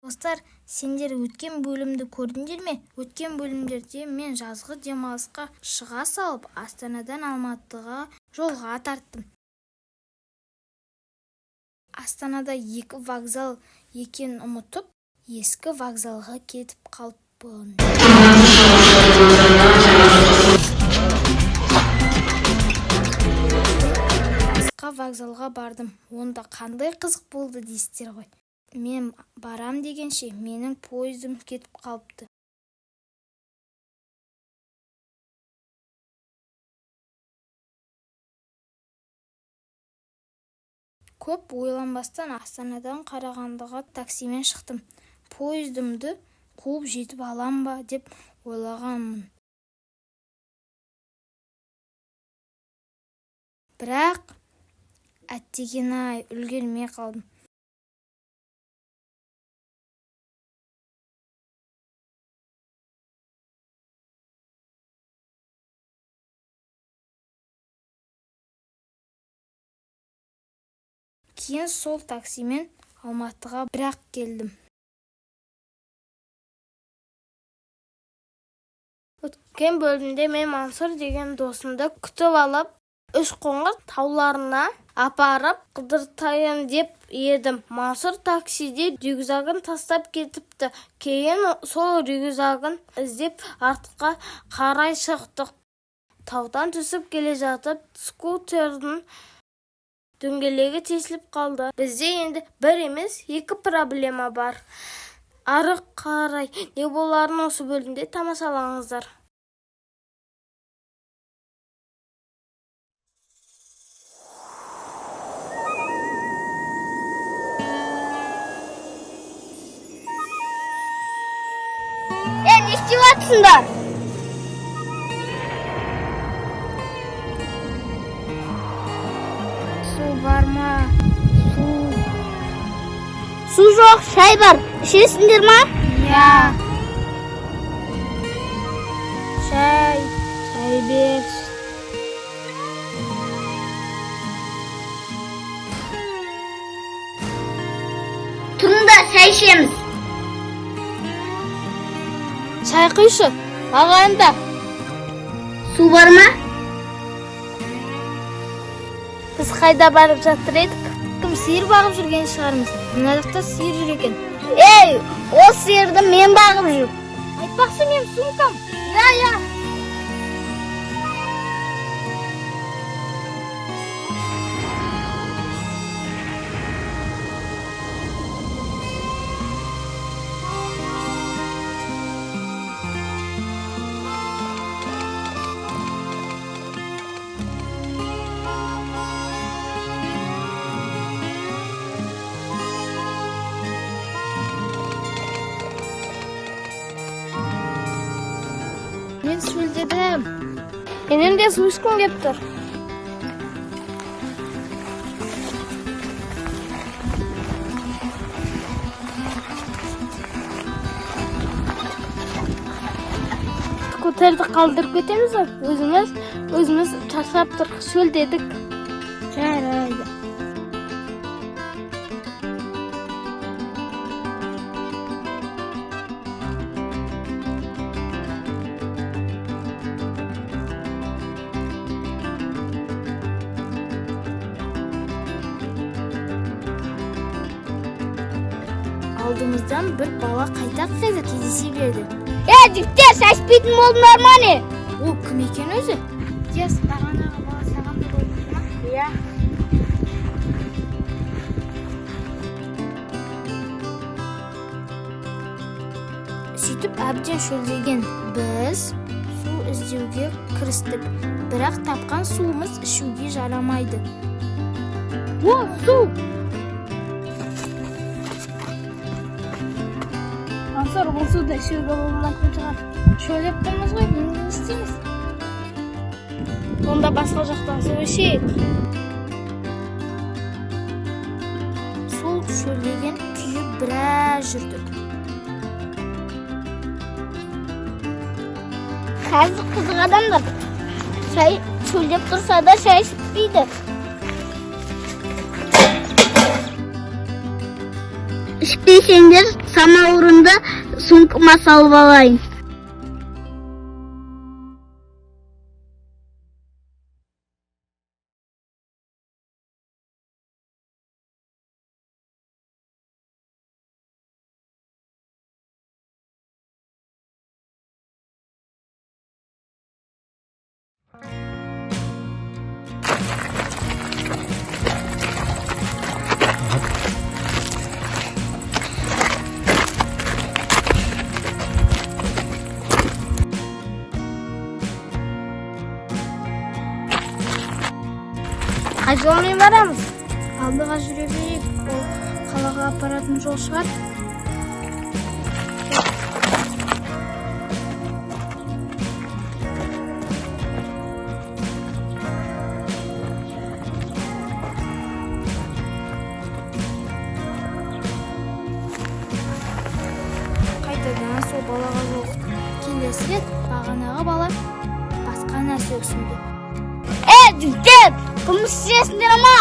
Достар, сендер өткен бөлімді көрдіңдер ме? Өткен бөлімдерде мен жазғы демалысқа шыға салып, Астанадан Алматыға жолға тарттым. Астанада екі вокзал екенін ұмытып, ескі вокзалға кетіп қалыппын. Басқа вокзалға бардым. Онда қандай қызық болды дейсіздер ғой. Мен барам дегенше менің пойызым кетіп қалыпты. Көп ойланбастан Астанадан Қарағандыға таксимен шықтым. Пойыздымды қуып жетіп алам ба деп ойлағанмын. Бірақ әттеген-ай, үлгермей қалдым. Кейін сол таксимен Алматыға бірақ келдім. Өткен бөлімде мен Мансұр деген досымды күтіп алып, Үшқоңыр тауларына апарып қыдыртайын деп едім. Мансұр таксиде рюкзагын тастап кетіпті. Кейін сол рюкзагын іздеп артқа қарай шықтық. Таудан түсіп келе жатып, скутердің дөңгелегі тесіліп қалды. Бізде енді бір емес, екі проблема бар. Ары қарай не боларын осы бөлімде тамашалаңыздар. Не істеватсыңдар? Су бар ма? Су жоқ, шай бар. Ішесіңдер ма? Я. Шай бер. Тұрыңдар, шай ішеміз. Шай құйшы, маған да. Су бар ма? Біз қайда барып жатыр едік? Кім сиыр бағып жүрген шығармыз? Мына жақта сиыр жүр екен. Ей, ол сиырды мен бағып жүр. Айтпақшы, мен сумкам. Я. Мен шөлдедім. Менің де су ішкім кеп тұр. Скутерді қалдырып кетеміз ғой. Өзіміз шаршап тұр, шөлдедік. Жарайды. Алдымыздан бір бала қайта-қайта кездесе берді. Жігіттер, шашпейтін болдыңдар ма не? Ол кім екен өзі? Дес, бағанағы бала саған қойды ма? Я. Сөйтіп әбден шөлдеген біз су іздеуге кірістік. Бірақ тапқан суымыз ішуге жарамайды. О, су! Мансұр, бұл суды ішуге болмайтын шығар. Шөлдеп тұрмыз ғой, не істейміз? Онда басқа жақтан су ішейік. Сол шөлдеген күйі біраз жүрдік. Қазір қызық адамдар. Шай шөлдеп тұрса да шай ішпейді. ішпейсеңдер самаурынды сумкама салып алайын. Қай жолмен барамыз? Алдыға жүре берейік. Ол қалаға апаратын жол шығар. Қайтадан сол балаға жолықтым. Келесі рет бағанағы бала басқа нәрсе өксінді. Жігіттер, қылмыс істейсіңдер ма?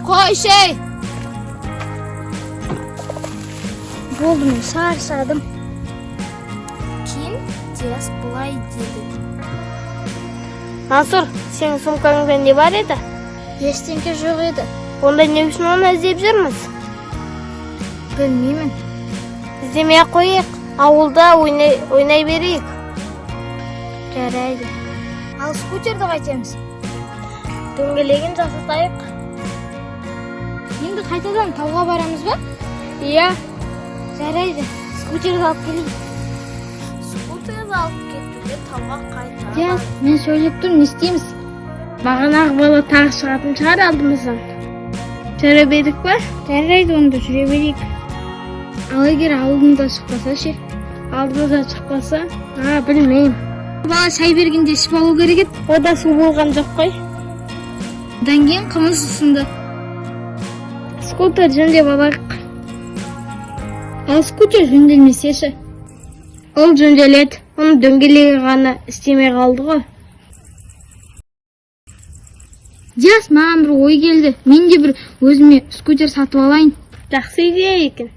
Қой шей! Болды, мен шаршадым. Кейін Диас бұлай деді. Мансұр, сенің сумкаңда не бар еді? Ештеңке жоқ еді. Онда не үшін оны іздеп жүрміз? Білмеймін. Іздемей қойық, ауылда ойнай берейік. Жарайды. Ал скутерді қайтеміз? Дөңгелегін жасатайық. Енді қайтадан тауға барамыз ба? Иә. Жарайды. Скутерді алып келейін. Скутерді алып кетті де тауға қайта. Диас, мен сөйлеп тұрмын, не істейміз? Бағанағы бала тағы шығатын шығар алдымыздан. Жүре бердік па? Жарайды, онда жүре берейік. Ал егер алдында шықпаса ше? Алдымыздан шықпаса? Білмеймін. Бала шай бергенде ішіп алу керек еді. Ода су болған жоқ қой. Одан кейін қымыз ұсынды. Скутер жөндеп алайық. Ал скутер жөнделмесе ше? Ол жөнделеді. Оның дөңгелегі ғана істемей қалды ғой. Диас, маған бір ой келді. Мен де бір өзіме скутер сатып алайын. Жақсы идея екен.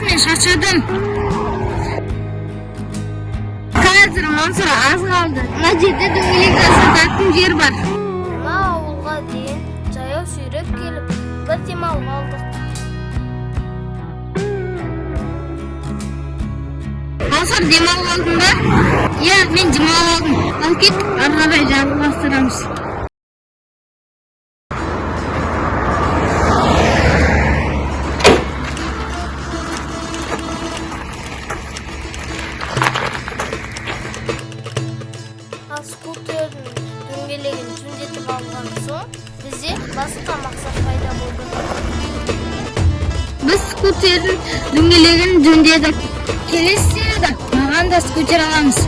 Мен шаршадым. Қазір Мансұр аз қалды. Мына жерде дөңгелек жасататын жер бар. Мына ауылға дейін жаяу сүйреп келіп, бір демалып алдық. Мансұр, демалып алдың ба? Иә, мен демалып алдым. Ал кет, ары қарай жалғастырамыз. Скутердің дөңгелегін жөндетіп алған соң, бізде басқа мақсат пайда болды. Біз скутердің дөңгелегін жөндедік. Келесі серияда маған да скутер аламыз.